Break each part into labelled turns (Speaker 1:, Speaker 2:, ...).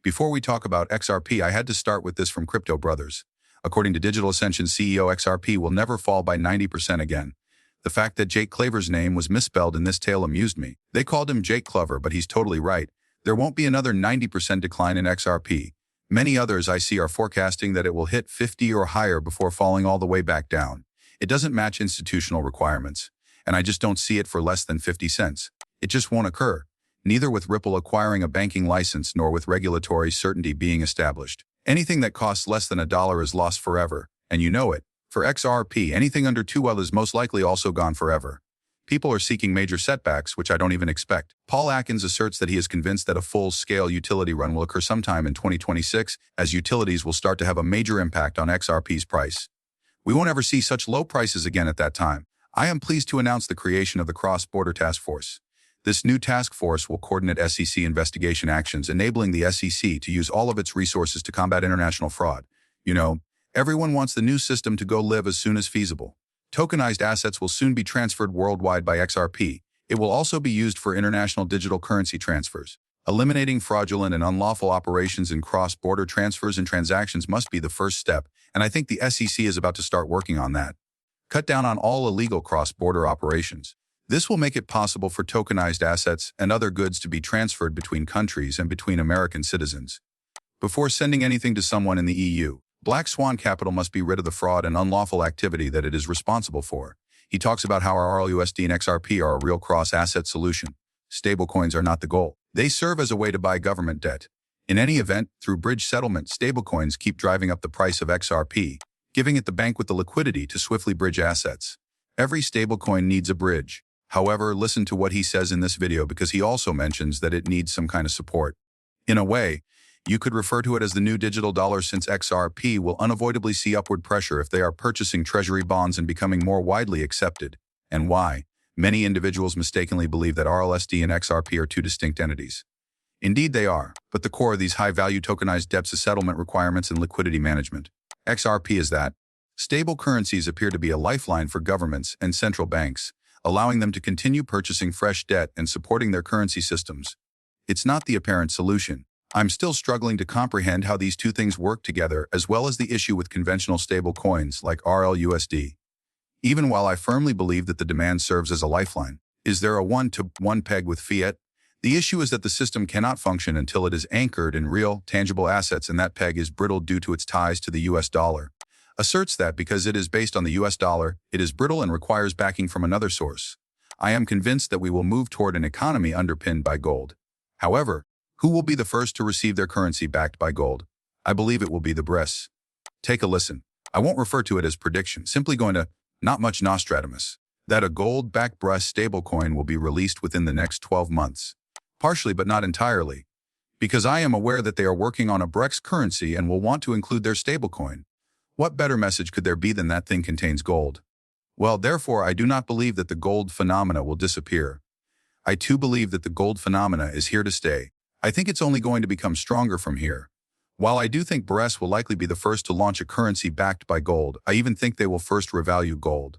Speaker 1: Before we talk about XRP, I had to start with this from Crypto Brothers. According to Digital Ascension CEO, XRP will never fall by 90% again. The fact that Jake Claver's name was misspelled in this tale amused me. They called him Jake Clover, but he's totally right. There won't be another 90% decline in XRP. Many others I see are forecasting that it will hit 50 or higher before falling all the way back down. It doesn't match institutional requirements, and I just don't see it for less than 50 cents. It just won't occur, neither with Ripple acquiring a banking license nor with regulatory certainty being established. Anything that costs less than $1 is lost forever, and you know it. For XRP, anything under $2 is most likely also gone forever. People are seeking major setbacks, which I don't even expect. Paul Atkins asserts that he is convinced that a full-scale utility run will occur sometime in 2026, as utilities will start to have a major impact on XRP's price. We won't ever see such low prices again at that time. I am pleased to announce the creation of the Cross-Border Task Force. This new task force will coordinate SEC investigation actions, enabling the SEC to use all of its resources to combat international fraud. You know, everyone wants the new system to go live as soon as feasible. Tokenized assets will soon be transferred worldwide by XRP. It will also be used for international digital currency transfers. Eliminating fraudulent and unlawful operations in cross-border transfers and transactions must be the first step, and I think the SEC is about to start working on that. Cut down on all illegal cross-border operations. This will make it possible for tokenized assets and other goods to be transferred between countries and between American citizens. Before sending anything to someone in the EU, Black Swan Capital must be rid of the fraud and unlawful activity that it is responsible for. He talks about how our Rlusd and XRP are a real cross-asset solution. Stablecoins are not the goal. They serve as a way to buy government debt. In any event, through bridge settlement, stablecoins keep driving up the price of XRP, giving it the bank with the liquidity to swiftly bridge assets. Every stablecoin needs a bridge. However, listen to what he says in this video because he also mentions that it needs some kind of support. In a way, you could refer to it as the new digital dollar, since XRP will unavoidably see upward pressure if they are purchasing treasury bonds and becoming more widely accepted. And why? Many individuals mistakenly believe that Rlusd and XRP are two distinct entities. Indeed they are, but the core of these high-value tokenized debts is settlement requirements and liquidity management. XRP is that. Stable currencies appear to be a lifeline for governments and central banks, allowing them to continue purchasing fresh debt and supporting their currency systems. It's not the apparent solution. I'm still struggling to comprehend how these two things work together, as well as the issue with conventional stable coins like Rlusd. Even while I firmly believe that the demand serves as a lifeline, is there a one-to-one peg with fiat? The issue is that the system cannot function until it is anchored in real, tangible assets, and that peg is brittle due to its ties to the US dollar. Asserts that because it is based on the US dollar, it is brittle and requires backing from another source. I am convinced that we will move toward an economy underpinned by gold. However, who will be the first to receive their currency backed by gold? I believe it will be the BRICS. Take a listen. I won't refer to it as prediction, simply going to not much Nostradamus, that a gold-backed BRICS stablecoin will be released within the next 12 months. Partially, but not entirely. Because I am aware that they are working on a BRICS currency and will want to include their stablecoin. What better message could there be than that thing contains gold? Well, therefore, I do not believe that the gold phenomena will disappear. I too believe that the gold phenomena is here to stay. I think it's only going to become stronger from here. While I do think BRICS will likely be the first to launch a currency backed by gold, I even think they will first revalue gold.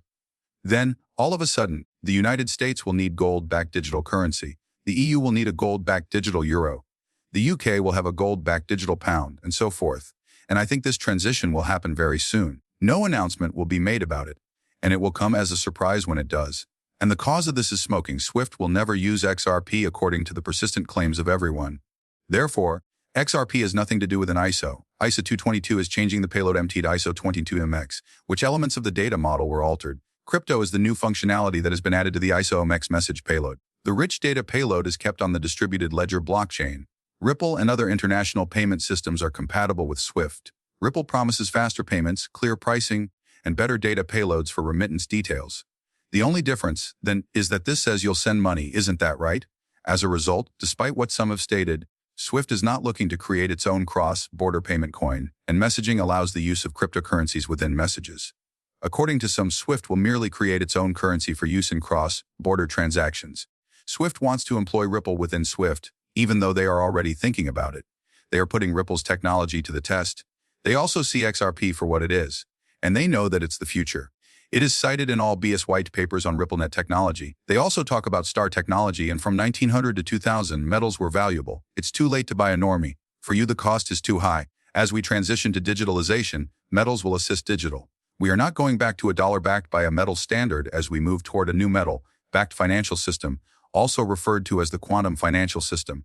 Speaker 1: Then, all of a sudden, the United States will need gold-backed digital currency. The EU will need a gold-backed digital euro. The UK will have a gold-backed digital pound, and so forth. And I think this transition will happen very soon. No announcement will be made about it, and it will come as a surprise when it does. And the cause of this is smoking. SWIFT will never use XRP according to the persistent claims of everyone. Therefore, XRP has nothing to do with an ISO. ISO 222 is changing the payload MT to ISO 22MX, which elements of the data model were altered. Crypto is the new functionality that has been added to the ISO MX message payload. The rich data payload is kept on the distributed ledger blockchain. Ripple and other international payment systems are compatible with SWIFT. Ripple promises faster payments, clear pricing, and better data payloads for remittance details. The only difference, then, is that this says you'll send money, isn't that right? As a result, despite what some have stated, SWIFT is not looking to create its own cross-border payment coin, and messaging allows the use of cryptocurrencies within messages. According to some, SWIFT will merely create its own currency for use in cross-border transactions. SWIFT wants to employ Ripple within SWIFT, even though they are already thinking about it. They are putting Ripple's technology to the test. They also see XRP for what it is, and they know that it's the future. It is cited in all BS white papers on RippleNet technology. They also talk about star technology, and from 1900 to 2000, metals were valuable. It's too late to buy a normie. For you, the cost is too high. As we transition to digitalization, metals will assist digital. We are not going back to a dollar backed by a metal standard as we move toward a new metal-backed financial system, also referred to as the quantum financial system.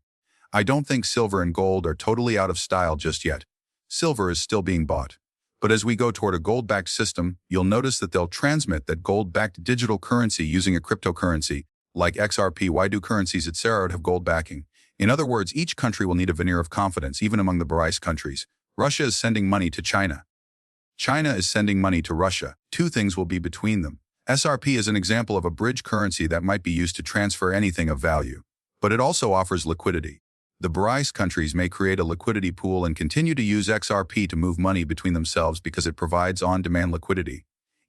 Speaker 1: I don't think silver and gold are totally out of style just yet. Silver is still being bought. But as we go toward a gold-backed system, you'll notice that they'll transmit that gold-backed digital currency using a cryptocurrency, like XRP. Why do currencies at Xrp have gold backing? In other words, each country will need a veneer of confidence, even among the BRICS countries. Russia is sending money to China. China is sending money to Russia. Two things will be between them. XRP is an example of a bridge currency that might be used to transfer anything of value. But it also offers liquidity. The BRICS countries may create a liquidity pool and continue to use XRP to move money between themselves because it provides on-demand liquidity.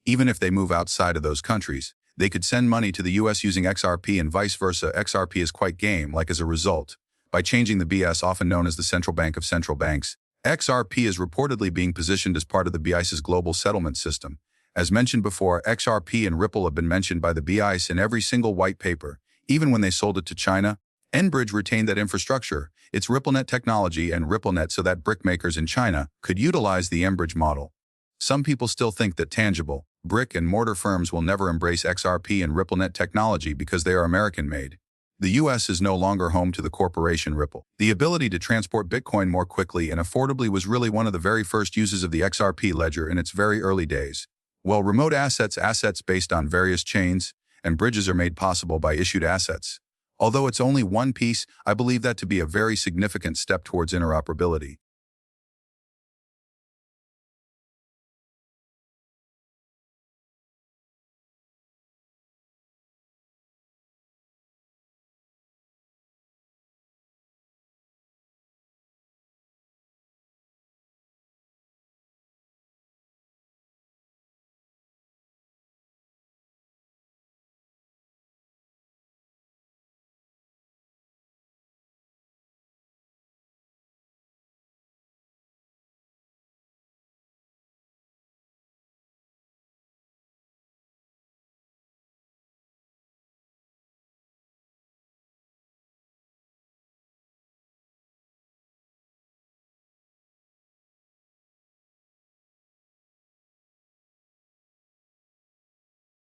Speaker 1: Even if they move outside of those countries, they could send money to the US using XRP and vice versa. XRP is quite game-like as a result. By changing the BS, often known as the central bank of central banks, XRP is reportedly being positioned as part of the BICE's global settlement system. As mentioned before, XRP and Ripple have been mentioned by the BICE in every single white paper. Even when they sold it to China, Enbridge retained that infrastructure, its RippleNet technology and RippleNet, so that brick makers in China could utilize the Enbridge model. Some people still think that tangible, brick and mortar firms will never embrace XRP and RippleNet technology because they are American-made. The US is no longer home to the corporation Ripple. The ability to transport Bitcoin more quickly and affordably was really one of the very first uses of the XRP ledger in its very early days. While remote assets based on various chains and bridges are made possible by issued assets. Although it's only one piece, I believe that to be a very significant step towards interoperability.